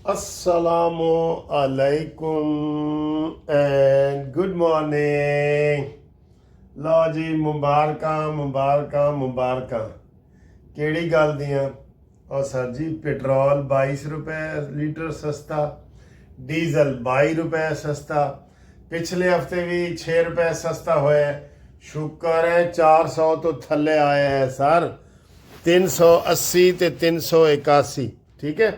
Assalamu alaikum and good morning. ਲਓ ਜੀ ਮੁਬਾਰਕਾਂ ਮੁਬਾਰਕਾਂ ਮੁਬਾਰਕਾਂ। ਕਿਹੜੀ ਗੱਲ ਦੀਆਂ? ਔਰ ਸਰ ਜੀ ਪੈਟਰੋਲ 22 ਰੁਪਏ ਲੀਟਰ ਸਸਤਾ, ਡੀਜ਼ਲ 22 ਰੁਪਏ ਸਸਤਾ, ਪਿਛਲੇ ਹਫਤੇ ਵੀ 6 ਰੁਪਏ ਸਸਤਾ ਹੋਇਆ। ਸ਼ੁਕਰ ਹੈ 400 ਤੋਂ ਥੱਲੇ ਆਇਆ ਹੈ ਸਰ। 380 ਤੇ 381, ਠੀਕ ਹੈ,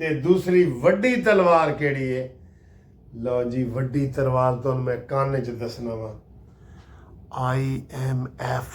ਤੇ ਦੂਸਰੀ ਵੱਡੀ ਤਲਵਾਰ ਕਿਹੜੀ ਹੈ? ਲਓ ਜੀ ਵੱਡੀ ਤਲਵਾਰ ਤੁਹਾਨੂੰ ਮੈਂ ਕੰਨ 'ਚ ਦੱਸਣਾ ਵਾ। IMF,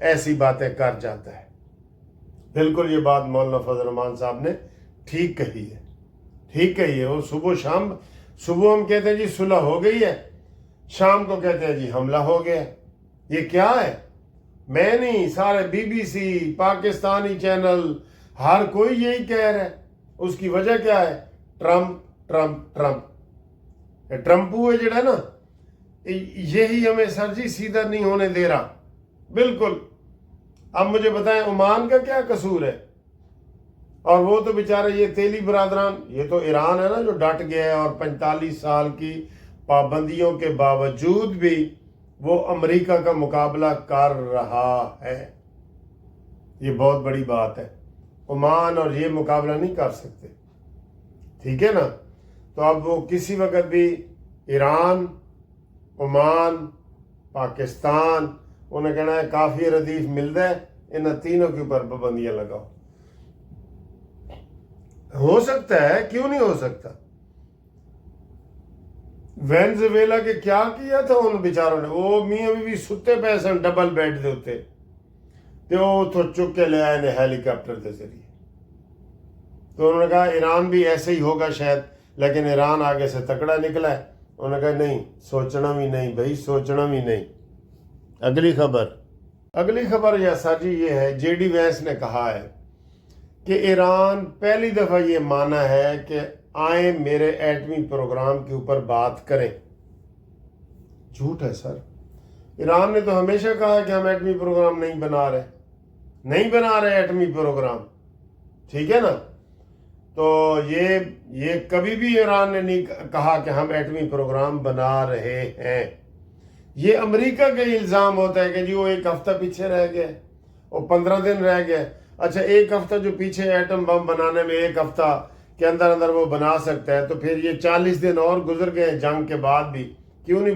ایسی باتیں کر جاتا ہے۔ بالکل یہ بات مولانا فضل الرحمان صاحب نے ٹھیک کہی ہے، ٹھیک کہی ہے۔ وہ صبح ہم کہتے ہیں جی صلح ہو گئی ہے، شام کو کہتے ہیں جی حملہ ہو گیا۔ یہ کیا ہے؟ میں نہیں، سارے BBC، پاکستانی چینل، ہر کوئی یہی کہہ رہا ہے۔ اس کی وجہ کیا ہے؟ ٹرمپو ہے جڑا نا، یہی ہمیں سر جی سیدھا نہیں ہونے دے رہا۔ بالکل۔ اب مجھے بتائیں عمان کا کیا قصور ہے؟ اور وہ تو بیچارے یہ تیلی برادران، یہ تو ایران ہے نا جو ڈٹ گیا ہے، اور 45 سال کی پابندیوں کے باوجود بھی وہ امریکہ کا مقابلہ کر رہا ہے۔ یہ بہت بڑی بات ہے۔ عمان اور یہ مقابلہ نہیں کر سکتے، ٹھیک ہے نا؟ تو اب وہ کسی وقت بھی ایران، عمان، پاکستان، انہیں کہنا ہے کافی ردیف ملتا ہے، ان تینوں کے اوپر پابندیاں لگاؤ۔ ہو سکتا ہے، کیوں نہیں ہو سکتا؟ وینزویلا کے کیا کیا تھا ان بیچاروں نے؟ وہ میاں بیوی ستے پے سن ڈبل بیڈ دے ہوتے، تو وہ تو چک کے لے آئے نے ہیلی کاپٹر کے ذریعے۔ تو انہوں نے کہا ایران بھی ایسے ہی ہوگا شاید، لیکن ایران آگے سے تکڑا نکلا ہے۔ انہوں نے کہا نہیں، سوچنا بھی نہیں بھائی، سوچنا بھی نہیں۔ اگلی خبر یسا جی یہ ہے، جے ڈی وینس نے کہا ہے کہ ایران پہلی دفعہ یہ مانا ہے کہ آئیں میرے ایٹمی پروگرام کے اوپر بات کریں۔ جھوٹ ہے سر، ایران نے تو ہمیشہ کہا کہ ہم ایٹمی پروگرام نہیں بنا رہے ایٹمی پروگرام، ٹھیک ہے نا؟ تو یہ کبھی بھی ایران نے نہیں کہا کہ ہم ایٹمی پروگرام بنا رہے ہیں۔ یہ امریکہ کا الزام ہوتا ہے کہ جی وہ ایک ہفتہ پیچھے رہ گیا، وہ 15 دن رہ گئے۔ اچھا، ایک ہفتہ جو پیچھے ایٹم بم بنانے میں ایک ہفتہ کے اندر وہ بنا سکتا ہے، تو پھر یہ 40 دن اور گزر گئے جنگ کے بعد بھی، کیوں نہیں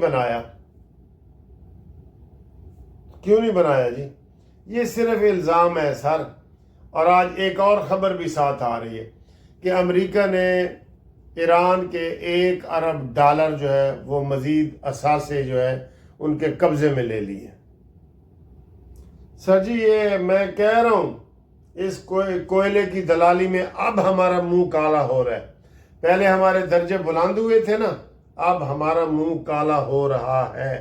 بنایا جی؟ یہ صرف الزام ہے سر۔ اور آج ایک اور خبر بھی ساتھ آ رہی ہے کہ امریکہ نے ایران کے 1 ارب ڈالر جو ہے وہ مزید اثاثے جو ہے ان کے قبضے میں لے لیے۔ سر جی یہ میں کہہ رہا ہوں، اس کوئلے کی دلالی میں اب ہمارا منہ کالا ہو رہا ہے۔ پہلے ہمارے درجے بلند ہوئے تھے نا، اب ہمارا منہ کالا ہو رہا ہے،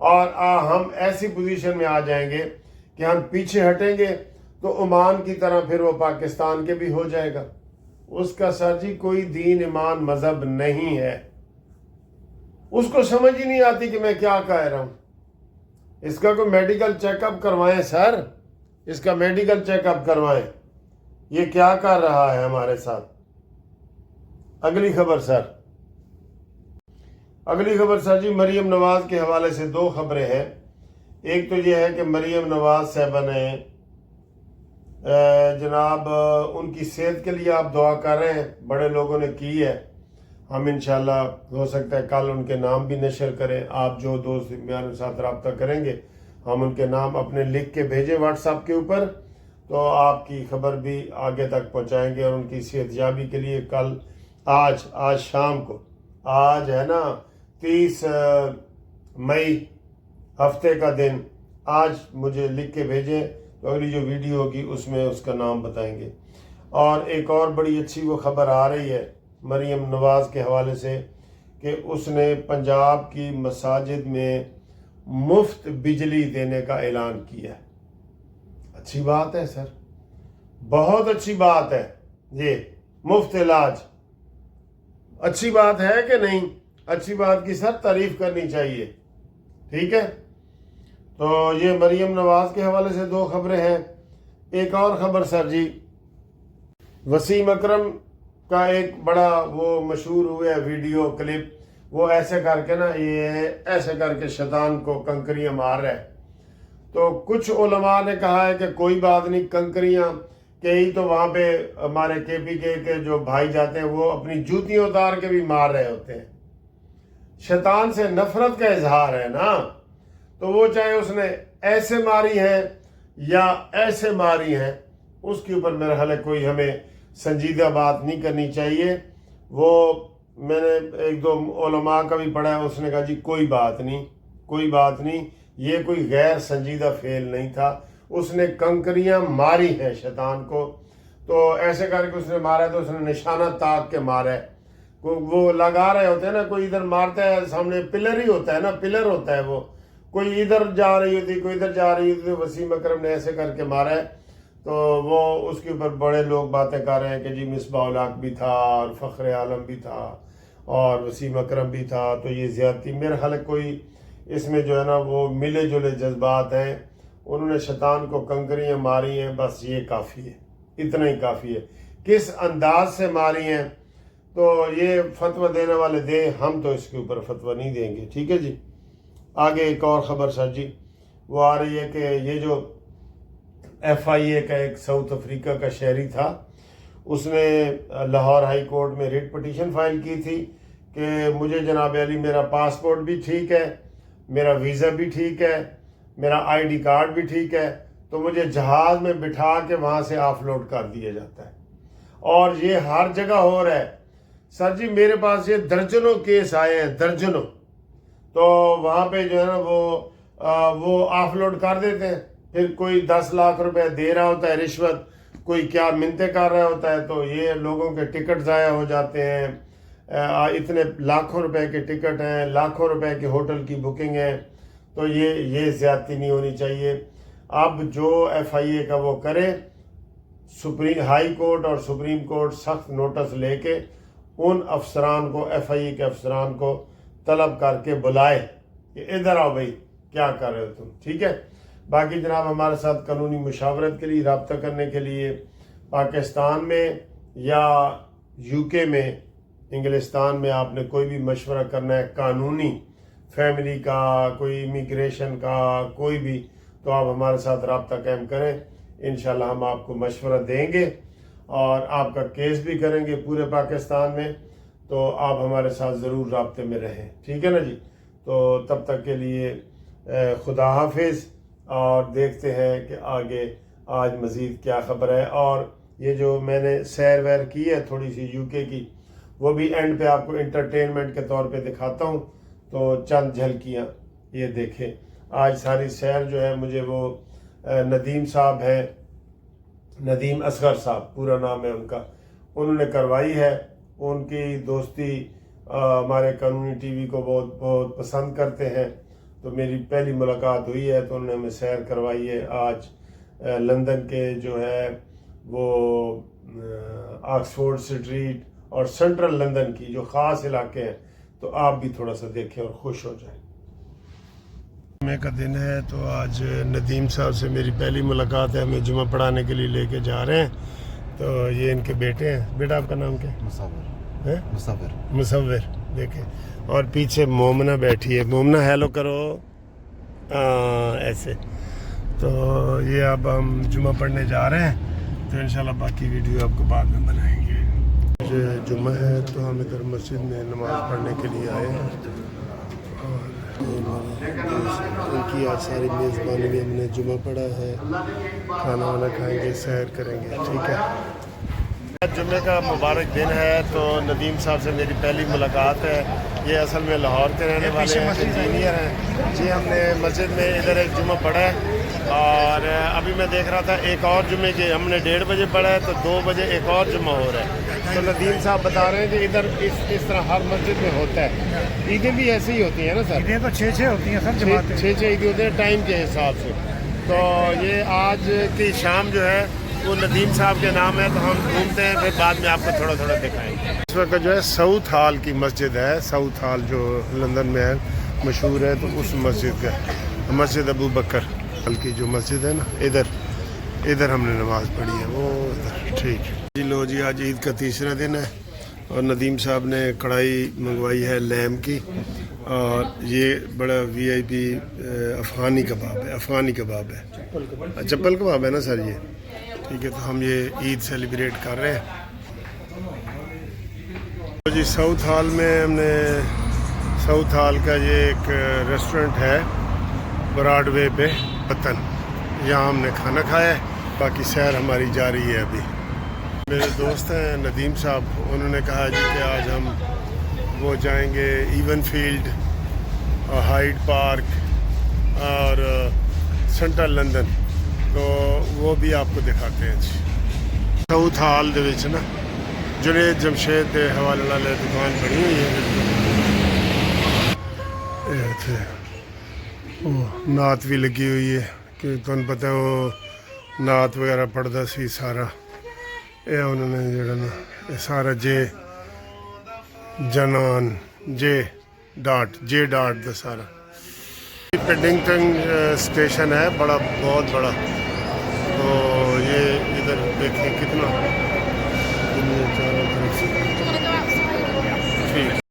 اور ہم ایسی پوزیشن میں آ جائیں گے کہ ہم پیچھے ہٹیں گے تو عمان کی طرح پھر وہ پاکستان کے بھی ہو جائے گا۔ اس کا سر جی کوئی دین ایمان مذہب نہیں ہے، اس کو سمجھ ہی نہیں آتی کہ میں کیا کہہ رہا ہوں۔ اس کا کوئی میڈیکل چیک اپ کروائیں سر، اس کا میڈیکل چیک اپ کروائیں، یہ کیا کر رہا ہے ہمارے ساتھ۔ اگلی خبر سر جی مریم نواز کے حوالے سے 2 خبریں ہیں۔ ایک تو یہ ہے کہ مریم نواز صاحبہ نے جناب ان کی صحت کے لیے آپ دعا کر رہے ہیں، بڑے لوگوں نے کی ہے۔ ہم انشاءاللہ ہو سکتا ہے کل ان کے نام بھی نشر کریں، آپ جو دوست میرے ساتھ رابطہ کریں گے ہم ان کے نام اپنے لکھ کے بھیجیں واٹس ایپ کے اوپر، تو آپ کی خبر بھی آگے تک پہنچائیں گے۔ اور ان کی صحت یابی کے لیے آج شام کو، آج ہے نا 30 مئی، ہفتے کا دن، آج مجھے لکھ کے بھیجیں تو اگلی جو ویڈیو ہوگی اس میں اس کا نام بتائیں گے۔ اور ایک اور بڑی اچھی وہ خبر آ رہی ہے مریم نواز کے حوالے سے کہ اس نے پنجاب کی مساجد میں مفت بجلی دینے کا اعلان کیا ہے۔ اچھی بات ہے سر، بہت اچھی بات ہے، یہ مفت علاج اچھی بات ہے کہ نہیں؟ اچھی بات کی سر تعریف کرنی چاہیے، ٹھیک ہے؟ تو یہ مریم نواز کے حوالے سے 2 خبریں ہیں۔ ایک اور خبر سر جی، وسیم اکرم کا ایک بڑا وہ مشہور ہوا ہے ویڈیو کلپ، وہ ایسے کر کے نا، یہ ایسے کر کے شیطان کو کنکریاں مار رہا ہے۔ تو کچھ علماء نے کہا ہے کہ کوئی بات نہیں، کنکریاں کئی تو وہاں پہ ہمارے KPK کے جو بھائی جاتے ہیں وہ اپنی جوتیاں اتار کے بھی مار رہے ہوتے ہیں۔ شیطان سے نفرت کا اظہار ہے نا، تو وہ چاہے اس نے ایسے ماری ہے یا ایسے ماری ہے، اس کے اوپر میرا خیال ہے کوئی ہمیں سنجیدہ بات نہیں کرنی چاہیے۔ وہ میں نے 1-2 علماء کا بھی پڑھا ہے، اس نے کہا جی کوئی بات نہیں، یہ کوئی غیر سنجیدہ فعل نہیں تھا. اس نے کنکریاں ماری ہیں شیطان کو, تو ایسے کر کے اس نے مارا ہے, تو اس نے نشانہ تاک کے مارا ہے. وہ لگا رہے ہوتے ہیں نا, کوئی ادھر مارتا ہے, سامنے پلر ہی ہوتا ہے نا, پلر ہوتا ہے وہ, کوئی ادھر جا رہی ہوتی کوئی ادھر جا رہی ہوتی, وسیم اکرم نے ایسے کر کے مارا ہے. تو وہ اس کے اوپر بڑے لوگ باتیں کر رہے ہیں کہ جی مصباح الحق بھی تھا اور فخر عالم بھی تھا اور وسیم اکرم بھی تھا, تو یہ زیادتی. میرا خیال ہے کوئی اس میں جو ہے نا وہ ملے جلے جذبات ہیں. انہوں نے شیطان کو کنکریاں ماری ہیں, بس یہ کافی ہے, اتنا ہی کافی ہے. کس انداز سے ماری ہیں تو یہ فتویٰ دینے والے دیں, ہم تو اس کے اوپر فتویٰ نہیں دیں گے. ٹھیک ہے جی. آگے ایک اور خبر سر جی, وہ آ رہی ہے کہ یہ جو ایف آئی اے کا ایک ساؤتھ افریقہ کا شہری تھا, اس نے لاہور ہائی کورٹ میں ریٹ پٹیشن فائل کی تھی کہ مجھے جناب علی میرا پاسپورٹ بھی ٹھیک ہے, میرا ویزا بھی ٹھیک ہے, میرا آئی ڈی کارڈ بھی ٹھیک ہے, تو مجھے جہاز میں بٹھا کے وہاں سے آف لوڈ کر دیا جاتا ہے. اور یہ ہر جگہ ہو رہا ہے سر جی. میرے پاس یہ درجنوں کیس آئے ہیں, درجنوں. تو وہاں پہ جو ہے نا وہ آف لوڈ کر دیتے ہیں, پھر کوئی 10 لاکھ روپے دے رہا ہوتا ہے رشوت, کوئی کیا منتیں کر رہا ہوتا ہے, تو یہ لوگوں کے ٹکٹ ضائع ہو جاتے ہیں. اتنے لاکھوں روپے کے ٹکٹ ہیں, لاکھوں روپے کے ہوٹل کی بکنگ ہے. تو یہ زیادتی نہیں ہونی چاہیے. اب جو ایف آئی اے کا وہ کرے, ہائی کورٹ اور سپریم کورٹ سخت نوٹس لے کے ان افسران کو, ایف آئی اے کے افسران کو طلب کر کے بلائے کہ ادھر آؤ بھائی, کیا کر رہے ہو تم. ٹھیک ہے. باقی جناب ہمارے ساتھ قانونی مشاورت کے لیے, رابطہ کرنے کے لیے پاکستان میں یا یو کے میں, انگلستان میں آپ نے کوئی بھی مشورہ کرنا ہے قانونی, فیملی کا, کوئی امیگریشن کا, کوئی بھی, تو آپ ہمارے ساتھ رابطہ قائم کریں. انشاءاللہ ہم آپ کو مشورہ دیں گے اور آپ کا کیس بھی کریں گے پورے پاکستان میں. تو آپ ہمارے ساتھ ضرور رابطے میں رہیں. ٹھیک ہے نا جی. تو تب تک کے لیے خدا حافظ, اور دیکھتے ہیں کہ آگے آج مزید کیا خبر ہے. اور یہ جو میں نے سیر ویر کی ہے تھوڑی سی یو کے کی, وہ بھی اینڈ پہ آپ کو انٹرٹینمنٹ کے طور پہ دکھاتا ہوں. تو چند جھلکیاں یہ دیکھیں. آج ساری سیر جو ہے مجھے وہ ندیم صاحب ہیں, ندیم اصغر صاحب پورا نام ہے ان کا, انہوں نے کروائی ہے. ان کی دوستی ہمارے قانونی ٹی وی کو بہت بہت پسند کرتے ہیں. تو میری پہلی ملاقات ہوئی ہے تو انہوں نے ہمیں سیر کروائی ہے. آج لندن کے جو ہے وہ آکسفورڈ اسٹریٹ اور سینٹرل لندن کی جو خاص علاقے ہیں, تو آپ بھی تھوڑا سا دیکھیں اور خوش ہو جائیں. جمعے کا دن ہے تو آج ندیم صاحب سے میری پہلی ملاقات ہے. ہمیں جمعہ پڑھانے کے لیے لے کے جا رہے ہیں. تو یہ ان کے بیٹے ہیں. بیٹا آپ کا نام کیا ہے؟ مصور. دیکھیں, اور پیچھے مومنہ بیٹھی ہے. مومنہ ہیلو کرو ایسے. تو یہ اب ہم جمعہ پڑھنے جا رہے ہیں, تو انشاءاللہ باقی ویڈیو آپ کو بعد میں بنائیں گے. جمعہ ہے تو ہم ادھر مسجد میں نماز پڑھنے کے لیے آئے ہیں. ان کی آج ساری میزبانی میں ہم نے جمعہ پڑھا ہے. کھانا وانا کھائیں گے, سیر کریں گے. ٹھیک ہے. جمعے کا مبارک دن ہے تو ندیم صاحب سے میری پہلی ملاقات ہے. یہ اصل میں لاہور کے رہنے والے ہیں, انجینئر ہیں جی. ہم نے مسجد میں ادھر ایک جمعہ پڑھا ہے, اور ابھی میں دیکھ رہا تھا ایک اور جمعے کے ہم نے 1:30 بجے پڑھا ہے, تو 2 بجے ایک اور جمعہ ہو رہا ہے. تو ندیم صاحب بتا رہے ہیں کہ ادھر اس طرح ہر مسجد میں ہوتا ہے. عیدیں بھی ایسے ہی ہوتی ہیں نا سر؟ عیدیں تو 6 ہوتی ہیں سر, 6 عیدیں ہوتے ہیں ٹائم کے حساب سے. تو یہ آج کی شام جو ہے وہ ندیم صاحب کے نام ہے, تو ہم گھومتے ہیں, پھر بعد میں آپ کو تھوڑا تھوڑا دکھائیں گے. اس وقت جو ہے ساؤتھ ہال کی مسجد ہے, ساؤتھ ہال جو لندن میں ہے مشہور ہے, تو اس مسجد کا مسجد ابو بکر کی جو مسجد ہے نا, ادھر ہم نے نماز پڑھی ہے, وہ ادھر. ٹھیک جی. لو جی, آج عید کا تیسرا دن ہے اور ندیم صاحب نے کڑھائی منگوائی ہے لیم کی, اور یہ بڑا وی آئی پی افغانی کباب ہے. چپل کباب ہے نا سر یہ؟ ٹھیک ہے. تو ہم یہ عید سیلیبریٹ کر رہے ہیں جی. ساؤتھ ہال میں ہم نے, ساؤتھ ہال کا یہ ایک ریسٹورنٹ ہے براڈ وے پہ وطن, یہاں ہم نے کھانا کھایا ہے. باقی سیر ہماری جاری ہے. ابھی میرے دوست ہیں ندیم صاحب, انہوں نے کہا جی کہ آج ہم وہ جائیں گے ایون فیلڈ اور ہائیڈ پارک اور سینٹرل لندن، تو وہ بھی آپ کو دکھاتے ہیں جی۔ ساؤتھ ہال دے وچ نا جنید جمشید دے حوالے نال دکان بنی ہوئی ہے، نعت بھی لگی ہوئی ہے کہ تمہیں پتہ وہ نعت وغیرہ پڑھتا سی سارا، یہ انہوں نے جڑا نا یہ سارا جے جنان جے ڈاٹ دا سارا پیڈنگٹن اسٹیشن ہے، بڑا بہت بڑا، تو یہ ادھر دیکھیں کتنا دنیا چاروں طرف سے ٹھیک